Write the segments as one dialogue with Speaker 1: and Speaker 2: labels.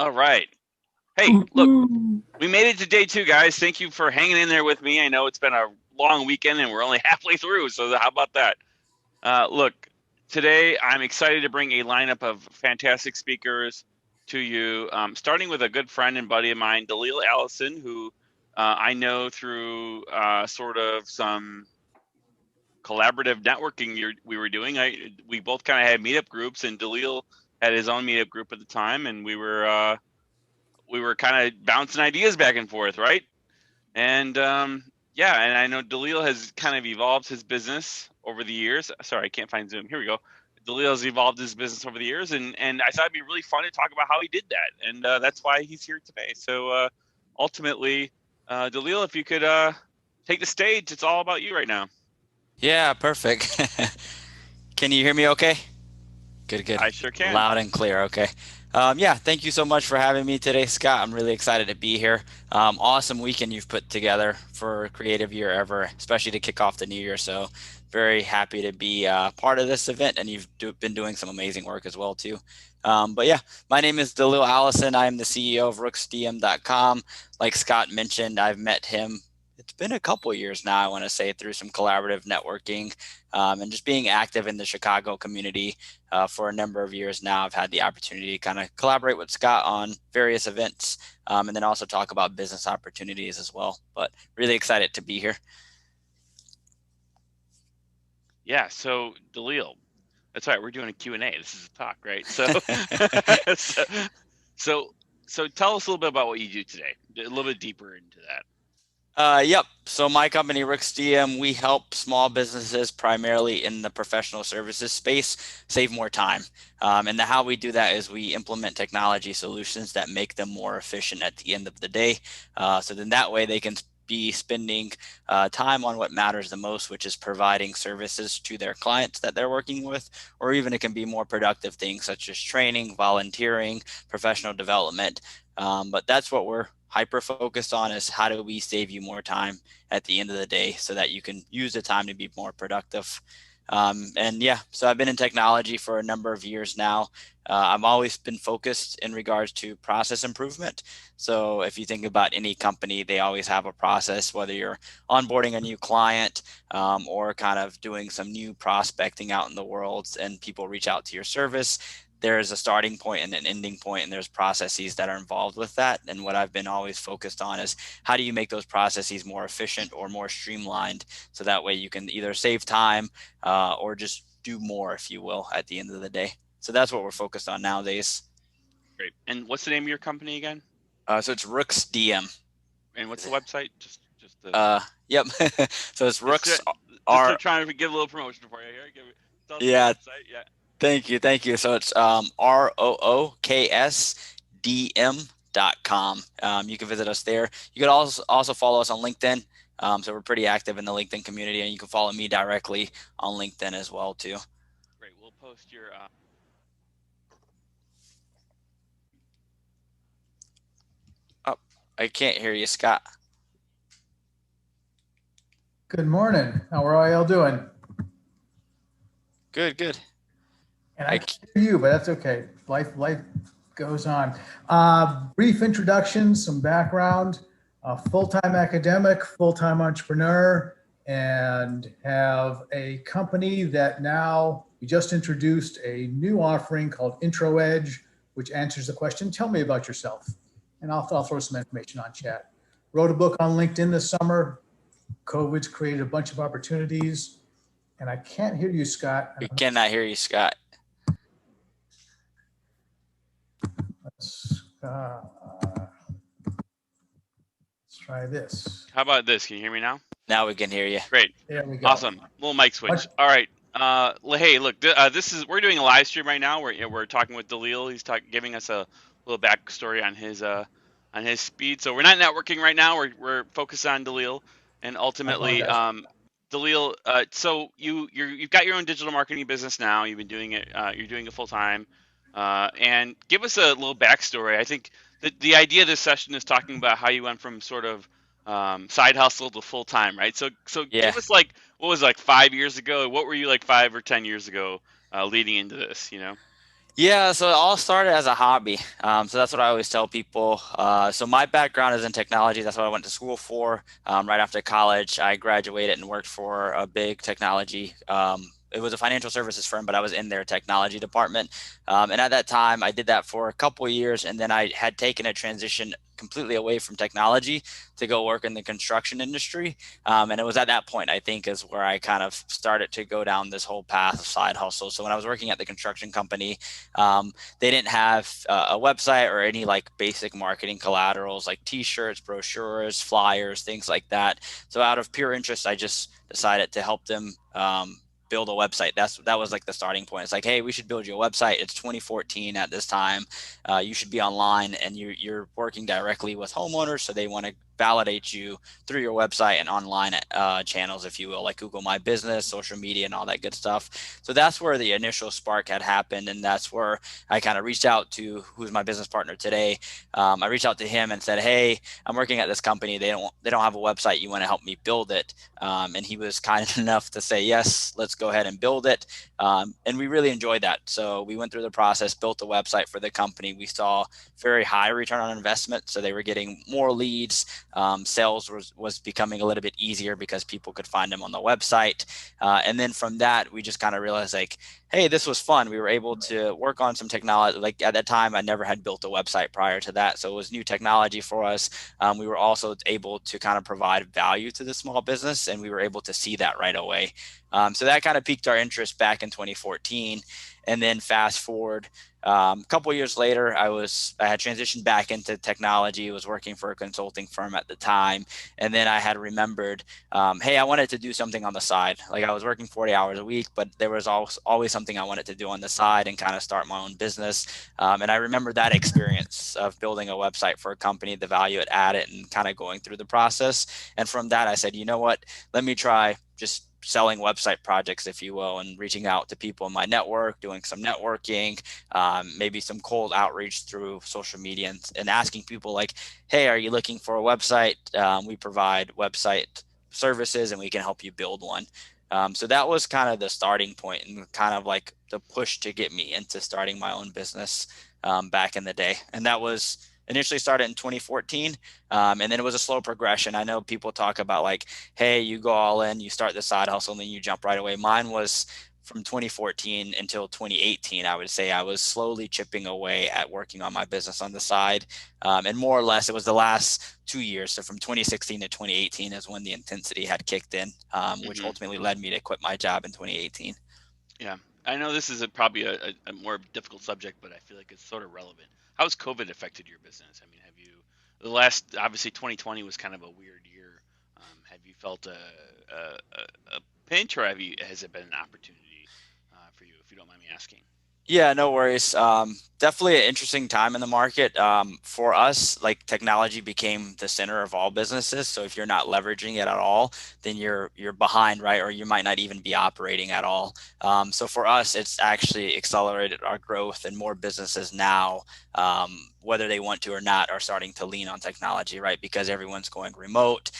Speaker 1: All right. Hey, look, we made it to day 2, guys. Thank you for hanging in there with me. I know it's been a long weekend and we're only halfway through, so how about that? Look, today I'm excited to bring a lineup of fantastic speakers to you, starting with a good friend and buddy of mine, Daleele Alison, who I know through sort of some collaborative networking we were doing. We both kind of had meetup groups, and Daleele had his own meetup group at the time, and we were kind of bouncing ideas back and forth, right? And yeah, and I know Daleele has kind of evolved his business over the years. Sorry, I can't find Zoom. Here we go. Daleele has evolved his business over the years, and I thought it'd be really fun to talk about how he did that, and that's why he's here today. So ultimately, Daleele, if you could take the stage, it's all about you right now.
Speaker 2: Yeah, perfect. Can you hear me okay? Good.
Speaker 1: I sure can.
Speaker 2: Loud and clear, okay. Yeah, thank you so much for having me today, Scott. I'm really excited to be here. Awesome weekend you've put together for Creative Year Ever, especially to kick off the new year. So very happy to be part of this event, and you've been doing some amazing work as well, too. But yeah, my name is Daleele Alison. I'm the CEO of RooksDM.com. Like Scott mentioned, I've met him. It's been a couple of years now, I want to say, through some collaborative networking and just being active in the Chicago community for a number of years now. I've had the opportunity to kind of collaborate with Scott on various events and then also talk about business opportunities as well. But really excited to be here.
Speaker 1: Yeah, so Daleele, that's right. We're doing a Q&A. This is a talk, right? So, so tell us a little bit about what you do today. A little bit deeper into that.
Speaker 2: Yep. So my company, Rooks DM, we help small businesses primarily in the professional services space save more time. And how we do that is we implement technology solutions that make them more efficient at the end of the day. So then that way they can be spending time on what matters the most, which is providing services to their clients that they're working with, or even it can be more productive things such as training, volunteering, professional development. But that's what we're hyper focused on, is how do we save you more time at the end of the day so that you can use the time to be more productive. And yeah, so I've been in technology for a number of years now. I've always been focused in regards to process improvement. So if you think about any company, they always have a process, whether you're onboarding a new client or kind of doing some new prospecting out in the world and people reach out to your service. There's a starting point and an ending point, and there's processes that are involved with that. And what I've been always focused on is how do you make those processes more efficient or more streamlined, so that way you can either save time or just do more, if you will, at the end of the day. So that's what we're focused on nowadays.
Speaker 1: Great. And what's the name of your company again?
Speaker 2: So it's Rooks DM.
Speaker 1: And what's the website? Just
Speaker 2: Yep. So it's Rooks
Speaker 1: just
Speaker 2: R.
Speaker 1: trying to give a little promotion for you here. Tell us
Speaker 2: Yeah.
Speaker 1: the website. Yeah.
Speaker 2: Thank you. So it's ROOKSDM.com. You can visit us there. You could also follow us on LinkedIn. So we're pretty active in the LinkedIn community, and you can follow me directly on LinkedIn as well too.
Speaker 1: Great. We'll post your.
Speaker 2: Oh, I can't hear you, Scott.
Speaker 3: Good morning. How are y'all doing?
Speaker 2: Good.
Speaker 3: And I can't hear you, but that's okay. Life goes on. Brief introduction, some background. Full-time academic, full-time entrepreneur, and have a company that now we just introduced a new offering called Intro Edge, which answers the question, tell me about yourself. And I'll throw some information on chat. Wrote a book on LinkedIn this summer. COVID's created a bunch of opportunities. And I can't hear you, Scott.
Speaker 2: We cannot hear you, Scott.
Speaker 3: Let's try this.
Speaker 1: How about this? Can you hear me now?
Speaker 2: Now we can hear you.
Speaker 1: Great.
Speaker 3: There we go.
Speaker 1: Awesome. Little mic switch. All right. Hey, look. We're doing a live stream right now. We're talking with Daleele. He's giving us a little backstory on his speed. So we're not networking right now. We're focused on Daleele, and ultimately, Daleele. So you've got your own digital marketing business now. You've been doing it. You're doing it full time. And give us a little backstory. I think the idea of this session is talking about how you went from sort of side hustle to full time, right? So give us what was 5 years ago? What were you like 5 or 10 years ago leading into this?
Speaker 2: Yeah, so it all started as a hobby. So that's what I always tell people. So my background is in technology. That's what I went to school for. Right after college, I graduated and worked for a big technology. It was a financial services firm, but I was in their technology department. And at that time, I did that for a couple of years, and then I had taken a transition completely away from technology to go work in the construction industry. And it was at that point, I think, is where I kind of started to go down this whole path of side hustle. So when I was working at the construction company, they didn't have a website or any like basic marketing collaterals like t-shirts, brochures, flyers, things like that. So out of pure interest, I just decided to help them build a website. That was like the starting point. It's like, hey, we should build you a website. It's 2014 at this time. You should be online, and you're working directly with homeowners, so they want to validate you through your website and online channels, if you will, like Google My Business, social media, and all that good stuff. So that's where the initial spark had happened, and that's where I kind of reached out to who's my business partner today. I reached out to him and said, "Hey, I'm working at this company. They don't have a website. You want to help me build it?" And he was kind enough to say, "Yes, let's go ahead and build it." And we really enjoyed that. So we went through the process, built a website for the company. We saw very high return on investment, so they were getting more leads. Sales was becoming a little bit easier because people could find them on the website. And then from that, we just kind of realized like, hey, this was fun. We were able to work on some technology. Like at that time, I never had built a website prior to that. So it was new technology for us. We were also able to kind of provide value to the small business, and we were able to see that right away. So that kind of piqued our interest back in 2014. And then fast forward a couple of years later, I had transitioned back into technology, was working for a consulting firm at the time. And then I had remembered, hey, I wanted to do something on the side. Like I was working 40 hours a week, but there was always something I wanted to do on the side and kind of start my own business. And I remember that experience of building a website for a company, the value it added, and kind of going through the process. And from that, I said, you know what, let me try just selling website projects, if you will, and reaching out to people in my network, doing some networking, maybe some cold outreach through social media, and asking people like, hey, are you looking for a website? We provide website services and we can help you build one. So that was kind of the starting point and kind of like the push to get me into starting my own business back in the day. And that was initially started in 2014. And then it was a slow progression. I know people talk about like, hey, you go all in, you start the side hustle, and then you jump right away. Mine was from 2014 until 2018. I would say I was slowly chipping away at working on my business on the side. And more or less, it was the last 2 years. So from 2016 to 2018 is when the intensity had kicked in, which ultimately led me to quit my job in 2018.
Speaker 1: Yeah, I know this is probably a more difficult subject, but I feel like it's sort of relevant. How has COVID affected your business? I mean, have you, the last, obviously 2020 was kind of a weird year. Have you felt a pinch, or has it been an opportunity for you, if you don't mind me asking?
Speaker 2: Yeah, no worries. Definitely an interesting time in the market. For us, like technology became the center of all businesses. So if you're not leveraging it at all, then you're behind, right? Or you might not even be operating at all. So for us, it's actually accelerated our growth, and more businesses now, whether they want to or not, are starting to lean on technology, right? Because everyone's going remote.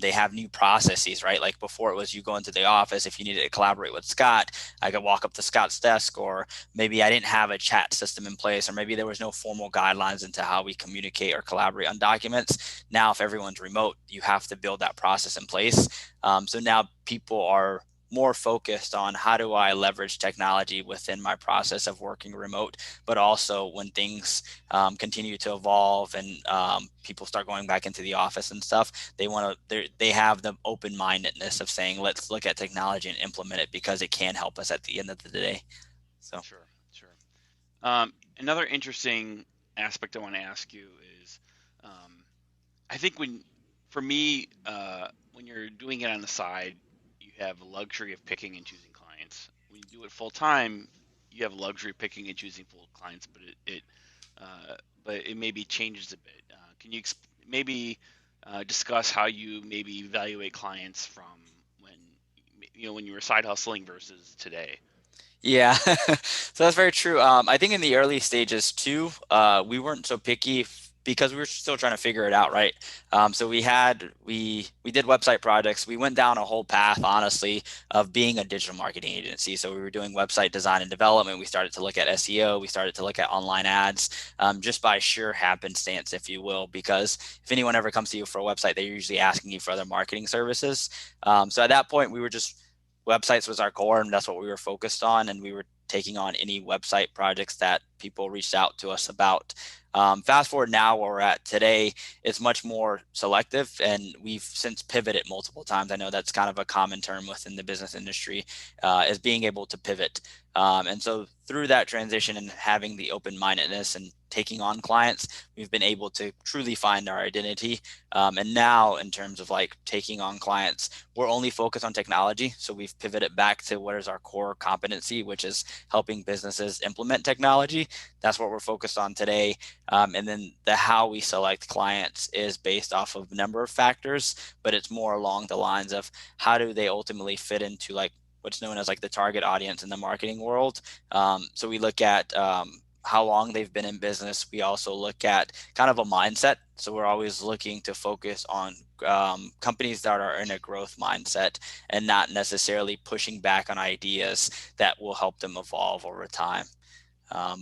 Speaker 2: They have new processes, right? Like before, it was you go into the office. If you needed to collaborate with Scott, I could walk up to Scott's desk, or maybe I didn't have a chat system in place, or maybe there was no formal guidelines into how we communicate or collaborate on documents. Now, if everyone's remote, you have to build that process in place. So now people are more focused on how do I leverage technology within my process of working remote, but also when things continue to evolve and people start going back into the office and stuff, they have the open mindedness of saying, let's look at technology and implement it because it can help us at the end of the day. So.
Speaker 1: Sure, sure. Another interesting aspect I want to ask you is, um, I think for me, when you're doing it on the side, you have the luxury of picking and choosing clients. When you do it full time, you have luxury of picking and choosing full clients, uh, but it maybe changes a bit. Can you maybe discuss how you maybe evaluate clients from when when you were side hustling versus today?
Speaker 2: Yeah, so that's very true. I think in the early stages too, we weren't so picky. because we were still trying to figure it out, right? So we did website projects. We went down a whole path, honestly, of being a digital marketing agency. So we were doing website design and development. We started to look at SEO. We started to look at online ads, just by sheer happenstance, if you will, because if anyone ever comes to you for a website, they're usually asking you for other marketing services. So at that point, we were just websites was our core, and that's what we were focused on, and we were taking on any website projects that people reached out to us about. Fast forward now where we're at today, it's much more selective, and we've since pivoted multiple times. I know that's kind of a common term within the business industry, is being able to pivot. And so through that transition and having the open-mindedness and taking on clients, we've been able to truly find our identity. And now in terms of like taking on clients, we're only focused on technology. So we've pivoted back to what is our core competency, which is helping businesses implement technology. That's what we're focused on today. And then the how we select clients is based off of a number of factors, but it's more along the lines of how do they ultimately fit into like what's known as like the target audience in the marketing world. So we look at how long they've been in business. We also look at kind of a mindset. So we're always looking to focus on companies that are in a growth mindset and not necessarily pushing back on ideas that will help them evolve over time.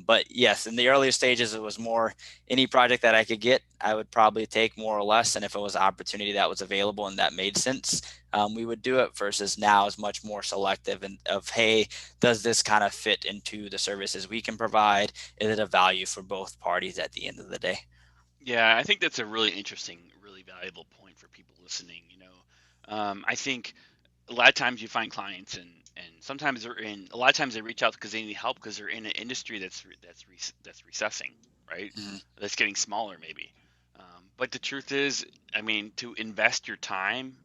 Speaker 2: But yes, in the earlier stages, it was more any project that I could get, I would probably take more or less. And if it was an opportunity that was available and that made sense, we would do it versus now is much more selective and of, hey, does this kind of fit into the services we can provide? Is it a value for both parties at the end of the day?
Speaker 1: Yeah, I think that's a really interesting, really valuable point for people listening. I think a lot of times you find clients and sometimes a lot of times they reach out because they need help because they're in an industry that's recessing, right?
Speaker 2: Mm-hmm.
Speaker 1: That's getting smaller maybe. But the truth is, I mean, to invest your time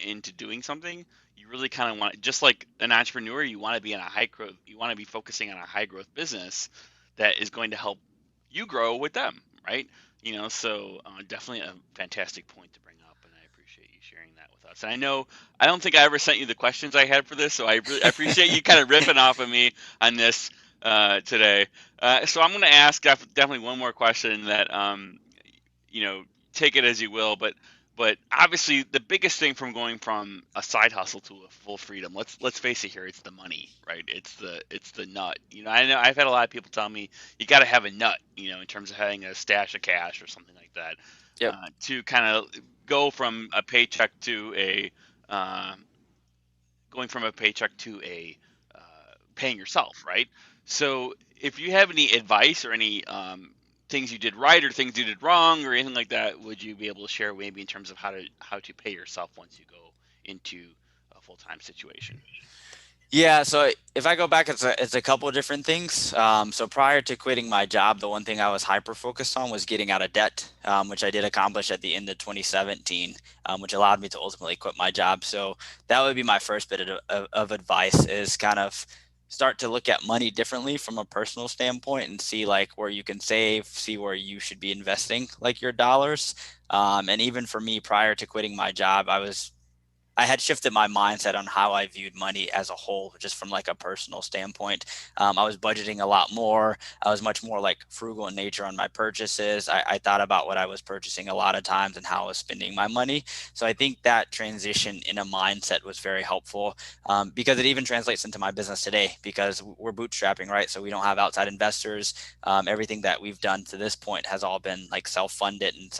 Speaker 1: into doing something, you really kind of want, just like an entrepreneur, you want to be in a high growth, you want to be focusing on a high growth business that is going to help you grow with them, right? So definitely a fantastic point to bring up, and I appreciate you sharing that with us. And I don't think I ever sent you the questions I had for this, so I really I appreciate you kind of ripping off of me on this today. So I'm going to ask definitely one more question that you know, take it as you will, but obviously the biggest thing from going from a side hustle to a full freedom, let's face it here, it's the money, right? It's the nut. I know I've had a lot of people tell me you got to have a nut, in terms of having a stash of cash or something like that,
Speaker 2: Yep.
Speaker 1: to kind of go from a paycheck to a uh, going from a paycheck to a paying yourself, right? So if you have any advice or any things you did right or things you did wrong or anything like that, would you be able to share maybe in terms of how to pay yourself once you go into a full time situation?
Speaker 2: Yeah, so if I go back, it's a couple of different things. So prior to quitting my job, the one thing I was hyper focused on was getting out of debt, which I did accomplish at the end of 2017, which allowed me to ultimately quit my job. So that would be my first bit of advice is kind of start to look at money differently from a personal standpoint and see like where you can save, see where you should be investing like your dollars. And even for me, prior to quitting my job, I had shifted my mindset on how I viewed money as a whole, just from like a personal standpoint. I was budgeting a lot more. I was much more like frugal in nature on my purchases. I thought about what I was purchasing a lot of times and how I was spending my money. So I think that transition in a mindset was very helpful, because it even translates into my business today because we're bootstrapping, right? So we don't have outside investors. Everything that we've done to this point has all been like self-funded and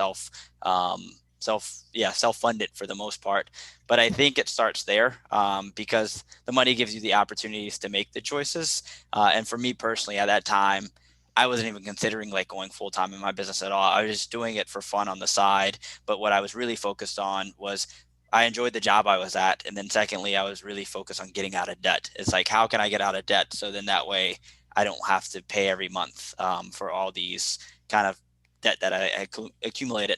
Speaker 2: self-funded for the most part. But I think it starts there, because the money gives you the opportunities to make the choices. And for me personally, at that time, I wasn't even considering like going full time in my business at all. I was just doing it for fun on the side. But what I was really focused on was I enjoyed the job I was at. And then secondly, I was really focused on getting out of debt. It's like, how can I get out of debt? So then that way I don't have to pay every month, for all these kind of debt that I accumulated.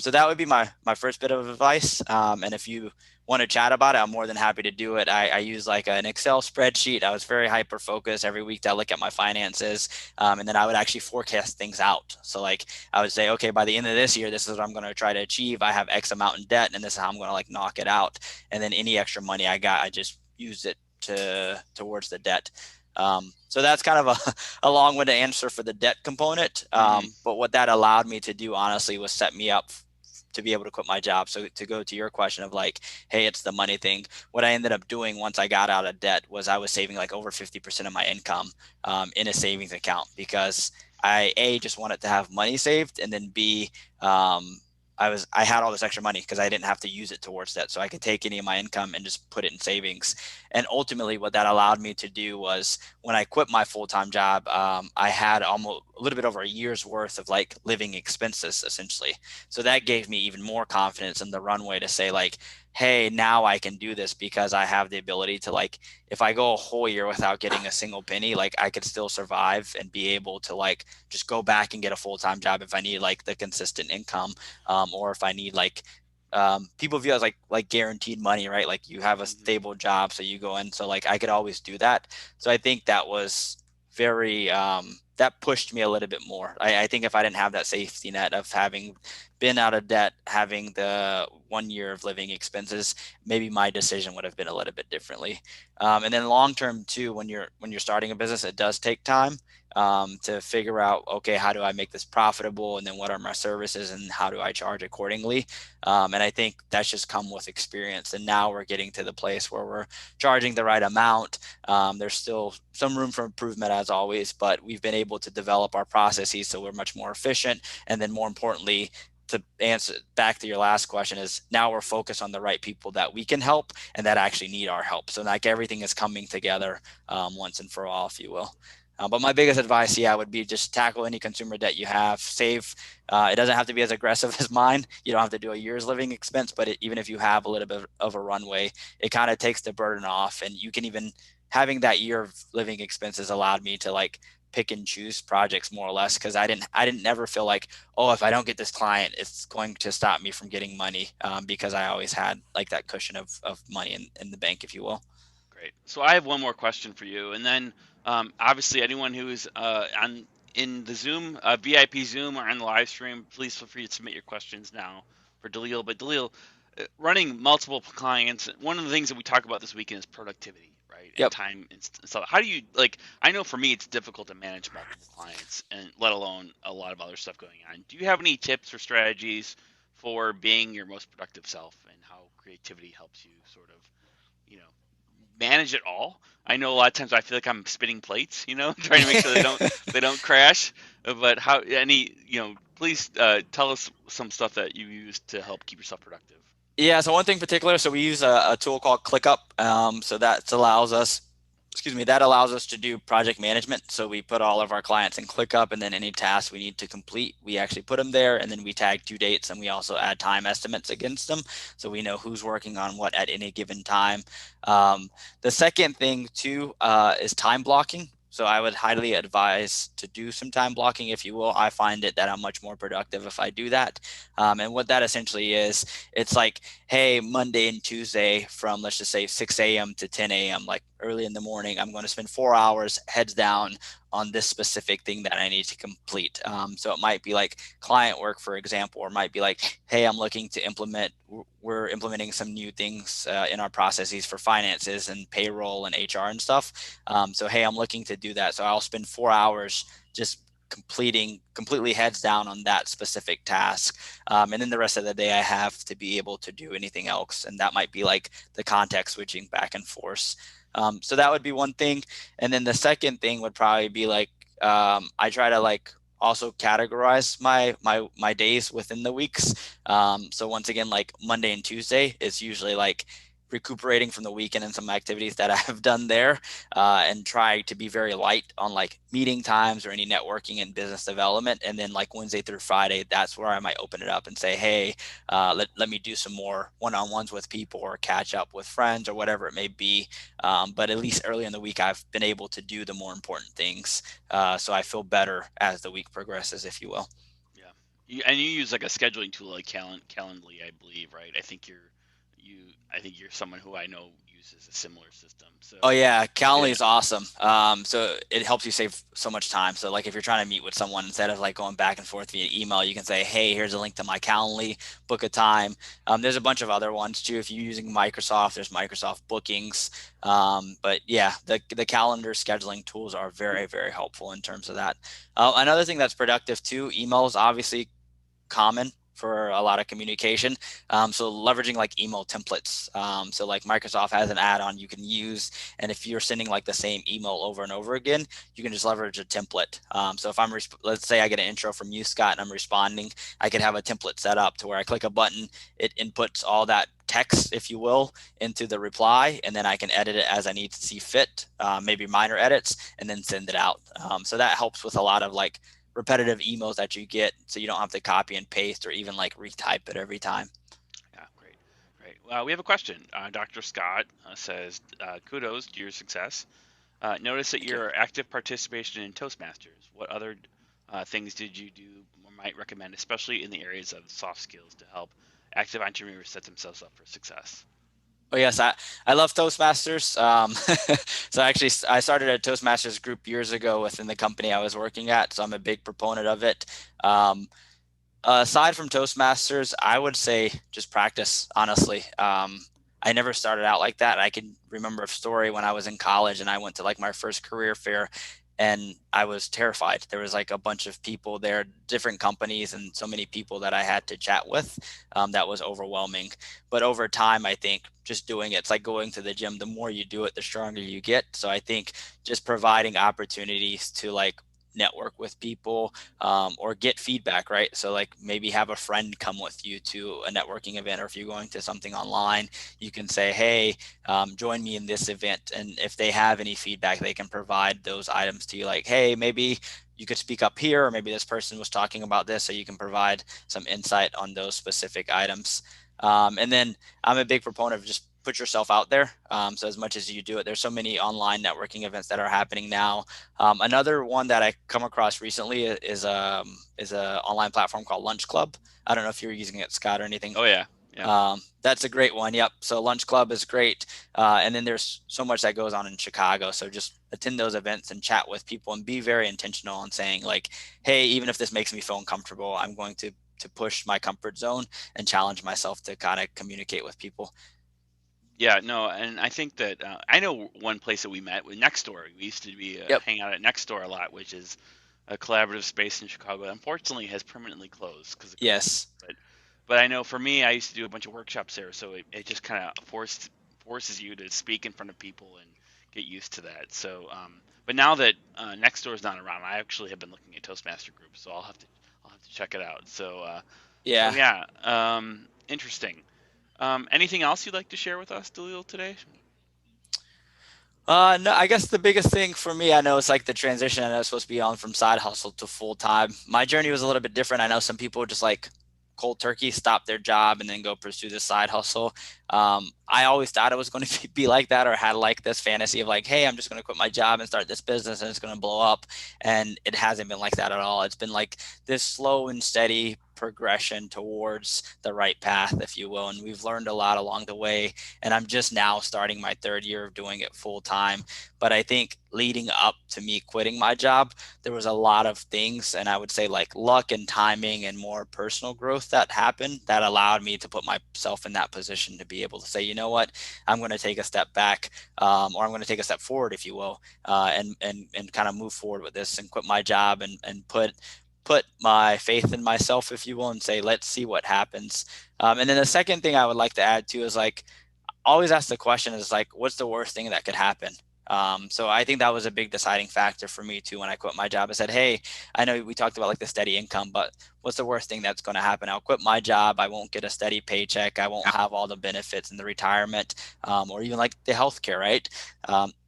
Speaker 2: So that would be my first bit of advice. And if you want to chat about it, I'm more than happy to do it. I use like an Excel spreadsheet. I was very hyper focused. Every week I look at my finances, and then I would actually forecast things out. So like I would say, okay, by the end of this year, this is what I'm going to try to achieve. I have X amount in debt, and this is how I'm going to like knock it out. And then any extra money I got, I just used it towards the debt. So that's kind of a long-winded answer for the debt component. But what that allowed me to do, honestly, was set me up to be able to quit my job. So to go to your question of like, hey, it's the money thing. What I ended up doing once I got out of debt was I was saving like over 50% of my income in a savings account, because I just wanted to have money saved, and then B, I had all this extra money because I didn't have to use it towards that. So I could take any of my income and just put it in savings. And ultimately what that allowed me to do was, when I quit my full-time job, I had almost a little bit over a year's worth of like living expenses essentially. So that gave me even more confidence in the runway to say like, hey, now I can do this because I have the ability to, like, if I go a whole year without getting a single penny, like I could still survive and be able to like just go back and get a full-time job if I need like the consistent income, or if I need like people view it as like guaranteed money, right? Like you have a stable job, so you go in. So like I could always do that. So I think that was very that pushed me a little bit more. I think if I didn't have that safety net of having been out of debt, having the 1 year of living expenses, maybe my decision would have been a little bit differently. And then long term too, when you're starting a business, it does take time to figure out, okay, how do I make this profitable, and then what are my services, and how do I charge accordingly. And I think that's just come with experience. And now we're getting to the place where we're charging the right amount. There's still some room for improvement as always, but we've been able to develop our processes so we're much more efficient. And then more importantly, to answer back to your last question, is now we're focused on the right people that we can help and that actually need our help. So like everything is coming together once and for all, if you will. But my biggest advice, yeah, would be just tackle any consumer debt you have, save. It doesn't have to be as aggressive as mine. You don't have to do a year's living expense, but even if you have a little bit of a runway, it kind of takes the burden off. And you can even, having that year of living expenses allowed me to like pick and choose projects more or less, because I didn't never feel like, oh, if I don't get this client, it's going to stop me from getting money, because I always had like that cushion of money in the bank, if you will.
Speaker 1: Great. So I have one more question for you, and then obviously anyone who's on in the Zoom, VIP Zoom, or on the live stream, please feel free to submit your questions now for Daleele. But Daleele, running multiple clients, one of the things that we talk about this weekend is productivity, right? And
Speaker 2: Yep.
Speaker 1: time and stuff. How do you like? I know for me, it's difficult to manage multiple clients, and let alone a lot of other stuff going on. Do you have any tips or strategies for being your most productive self, and how creativity helps you sort of, you know, manage it all? I know a lot of times I feel like I'm spinning plates, trying to make sure they don't crash. But how any please tell us some stuff that you use to help keep yourself productive.
Speaker 2: Yeah, so one thing in particular, so we use a tool called ClickUp. So that allows us, that allows us to do project management. So we put all of our clients in ClickUp, and then any tasks we need to complete, we actually put them there, and then we tag due dates, and we also add time estimates against them, so we know who's working on what at any given time. The second thing too is time blocking. So I would highly advise to do some time blocking, if you will. I find it that I'm much more productive if I do that. And what that essentially is, it's like, hey, Monday and Tuesday from, let's just say 6 a.m. to 10 a.m., like early in the morning, I'm going to spend 4 hours heads down on this specific thing that I need to complete. So it might be like client work, for example, or it might be like, hey, I'm looking to we're implementing some new things in our processes for finances and payroll and HR and stuff. So, hey, I'm looking to do that. So I'll spend 4 hours just completely heads down on that specific task. And then the rest of the day I have to be able to do anything else. And that might be like the context switching back and forth. So that would be one thing. And then the second thing would probably be like, I try to like also categorize my days within the weeks. So once again, like Monday and Tuesday is usually like recuperating from the weekend and some activities that I have done there, and try to be very light on like meeting times or any networking and business development. And then like Wednesday through Friday, that's where I might open it up and say, hey, let me do some more one-on-ones with people or catch up with friends or whatever it may be. But at least early in the week, I've been able to do the more important things. So I feel better as the week progresses, if you will.
Speaker 1: Yeah, and you use like a scheduling tool like Calendly, I believe, right? I think you're someone who I know uses a similar system. So
Speaker 2: oh yeah, Calendly is awesome. So it helps you save so much time. So like if you're trying to meet with someone, instead of like going back and forth via email, you can say, hey, here's a link to my Calendly, book a time. There's a bunch of other ones too. If you're using Microsoft, there's Microsoft Bookings. But yeah, the calendar scheduling tools are very, very helpful in terms of that. Another thing that's productive too, emails obviously common for a lot of communication. So leveraging like email templates. So like Microsoft has an add-on you can use, and if you're sending like the same email over and over again, you can just leverage a template. So if let's say I get an intro from you, Scott, and I'm responding, I could have a template set up to where I click a button, it inputs all that text, if you will, into the reply, and then I can edit it as I need to see fit, maybe minor edits, and then send it out. So that helps with a lot of like repetitive emails that you get, so you don't have to copy and paste or even like retype it every time.
Speaker 1: Yeah, great. Well, we have a question. Dr. Scott says, kudos to your success. Notice that your active participation in Toastmasters. What other things did you do or might recommend, especially in the areas of soft skills, to help active entrepreneurs set themselves up for success?
Speaker 2: Oh yes, I love Toastmasters. So actually, I started a Toastmasters group years ago within the company I was working at, so I'm a big proponent of it. Aside from Toastmasters, I would say just practice, honestly. I never started out like that. I can remember a story when I was in college and I went to like my first career fair, and I was terrified. There was like a bunch of people there, different companies, and so many people that I had to chat with. That was overwhelming. But over time, I think just doing it's like going to the gym. The more you do it, the stronger you get. So I think just providing opportunities to like network with people, or get feedback, right? So like maybe have a friend come with you to a networking event, or if you're going to something online, you can say, hey, join me in this event. And if they have any feedback, they can provide those items to you, like, hey, maybe you could speak up here, or maybe this person was talking about this, so you can provide some insight on those specific items. And then I'm a big proponent of just put yourself out there. So as much as you do it, there's so many online networking events that are happening now. Another one that I come across recently is a online platform called Lunch Club. I don't know if you're using it, Scott, or anything.
Speaker 1: Oh yeah. Yeah.
Speaker 2: That's a great one. Yep. So Lunch Club is great. And then there's so much that goes on in Chicago. So just attend those events and chat with people and be very intentional on saying like, hey, even if this makes me feel uncomfortable, I'm going to push my comfort zone and challenge myself to kind of communicate with people.
Speaker 1: Yeah, no, and I think that I know one place that we met with Nextdoor. We used to be hang out at Nextdoor a lot, which is a collaborative space in Chicago. Unfortunately, has permanently closed because of COVID.
Speaker 2: Yes.
Speaker 1: But I know for me, I used to do a bunch of workshops there, so it just kind of forces you to speak in front of people and get used to that. So, but now that Nextdoor is not around, I actually have been looking at Toastmaster groups, so I'll have to check it out. So, interesting. Anything else you'd like to share with us, Daleele, today?
Speaker 2: No, I guess the biggest thing for me, I know it's like the transition. I know it's supposed to be on from side hustle to full time. My journey was a little bit different. I know some people just like cold turkey, stop their job and then go pursue the side hustle. I always thought it was going to be like that, or had like this fantasy of like, hey, I'm just going to quit my job and start this business and it's going to blow up. And it hasn't been like that at all. It's been like this slow and steady progression towards the right path, if you will. And we've learned a lot along the way. And I'm just now starting my third year of doing it full time. But I think leading up to me quitting my job, there was a lot of things, and I would say like luck and timing and more personal growth that happened that allowed me to put myself in that position to be able to say, you know what, I'm going to take a step back, or I'm going to take a step forward, if you will, and kind of move forward with this and quit my job and put my faith in myself, if you will, and say, let's see what happens. And then the second thing I would like to add too is like, always ask the question is like, what's the worst thing that could happen? So I think that was a big deciding factor for me too when I quit my job. I said, hey, I know we talked about like the steady income, but what's the worst thing that's going to happen? I'll quit my job. I won't get a steady paycheck. I won't have all the benefits and the retirement, or even like the healthcare, right?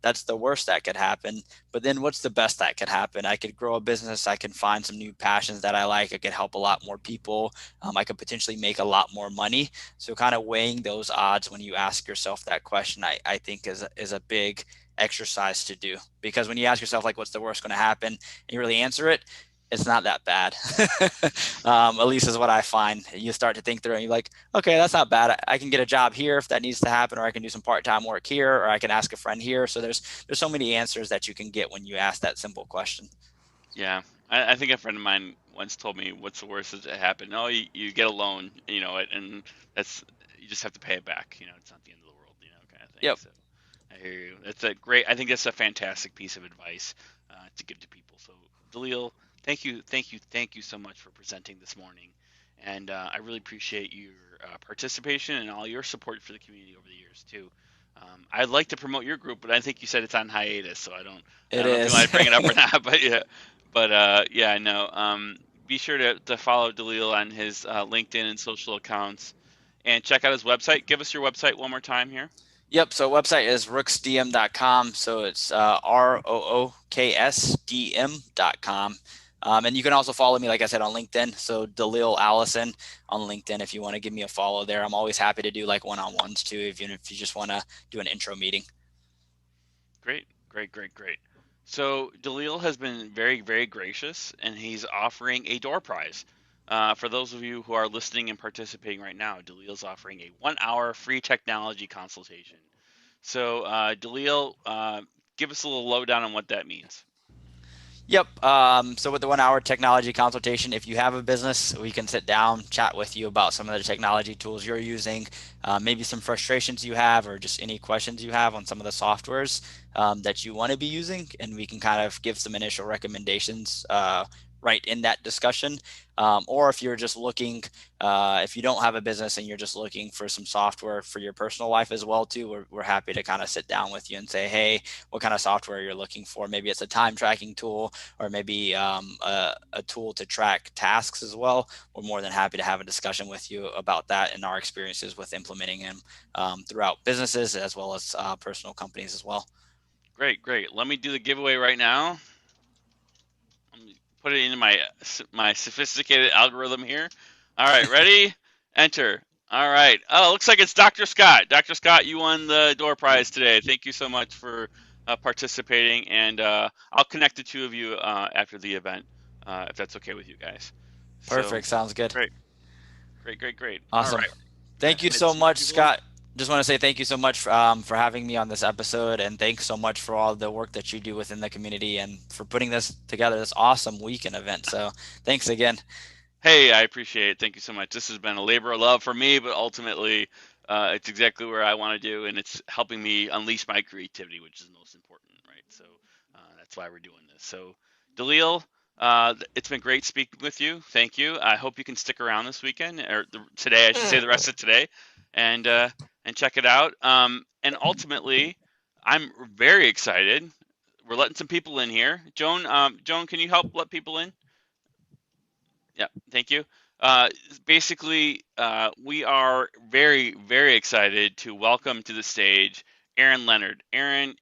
Speaker 2: That's the worst that could happen. But then what's the best that could happen? I could grow a business. I can find some new passions that I like. I could help a lot more people. I could potentially make a lot more money. So kind of weighing those odds when you ask yourself that question, I think is a big exercise to do, because when you ask yourself like what's the worst going to happen and you really answer it, it's not that bad. At least is what I find. You start to think through and you're like, okay, that's not bad. I can get a job here if that needs to happen, or I can do some part-time work here, or I can ask a friend here. So there's so many answers that you can get when you ask that simple question.
Speaker 1: Yeah, I think a friend of mine once told me, "What's the worst that happen? Oh, you get a loan, and that's you just have to pay it back. It's not the end of the world, kind of thing."
Speaker 2: Yep.
Speaker 1: So I hear you. That's a great. I think that's a fantastic piece of advice to give to people. So Daleele, thank you so much for presenting this morning, and I really appreciate your participation and all your support for the community over the years too. I'd like to promote your group, but I think you said it's on hiatus, so I
Speaker 2: It
Speaker 1: don't know if you want
Speaker 2: is.
Speaker 1: to bring it up or not. But yeah, yeah, I know. Be sure to follow Daleele on his LinkedIn and social accounts, and check out his website. Give us your website one more time here.
Speaker 2: Yep. So website is rooksdm.com. So it's ROOKSDM.com. And you can also follow me, like I said, on LinkedIn. So Daleele Alison on LinkedIn, if you want to give me a follow there. I'm always happy to do like one-on-ones too, even if you just want to do an intro meeting.
Speaker 1: Great, great, great, great. So Daleele has been very, very gracious, and he's offering a door prize. For those of you who are listening and participating right now, Daleele's offering a 1 hour free technology consultation. So, Daleele, give us a little lowdown on what that means.
Speaker 2: Yep. So with the 1 hour technology consultation, if you have a business, we can sit down, chat with you about some of the technology tools you're using, maybe some frustrations you have, or just any questions you have on some of the softwares that you want to be using, and we can kind of give some initial recommendations right in that discussion. Or if you're just looking, if you don't have a business and you're just looking for some software for your personal life as well too, we're happy to kind of sit down with you and say, hey, what kind of software you're looking for. Maybe it's a time tracking tool, or maybe a tool to track tasks as well. We're more than happy to have a discussion with you about that and our experiences with implementing them throughout businesses as well as personal companies as well.
Speaker 1: Great, great. Let me do the giveaway right now. Let me put it into my sophisticated algorithm here. All right, ready? Enter. All right. Oh, looks like it's Dr. Scott. Dr. Scott, you won the door prize today. Thank you so much for participating, and I'll connect the two of you after the event, if that's okay with you guys. So
Speaker 2: Perfect. Sounds good.
Speaker 1: great, great, great, great. All
Speaker 2: Awesome.
Speaker 1: right.
Speaker 2: Thank you
Speaker 1: Submit
Speaker 2: so
Speaker 1: some
Speaker 2: much,
Speaker 1: people in.
Speaker 2: Scott. Just want to say thank you so much for having me on this episode, and thanks so much for all the work that you do within the community and for putting this together, this awesome weekend event. So thanks again.
Speaker 1: Hey, I appreciate it. Thank you so much. This has been a labor of love for me, but ultimately, it's exactly where I want to do, and it's helping me unleash my creativity, which is most important, right? So that's why we're doing this. So, Daleele, it's been great speaking with you. Thank you. I hope you can stick around this weekend, or today, I should say, the rest of today, and check it out. And ultimately, I'm very excited. We're letting some people in here. Joan, can you help let people in? Yeah, thank you. Basically, we are very, very excited to welcome to the stage Aaron Leonard. Aaron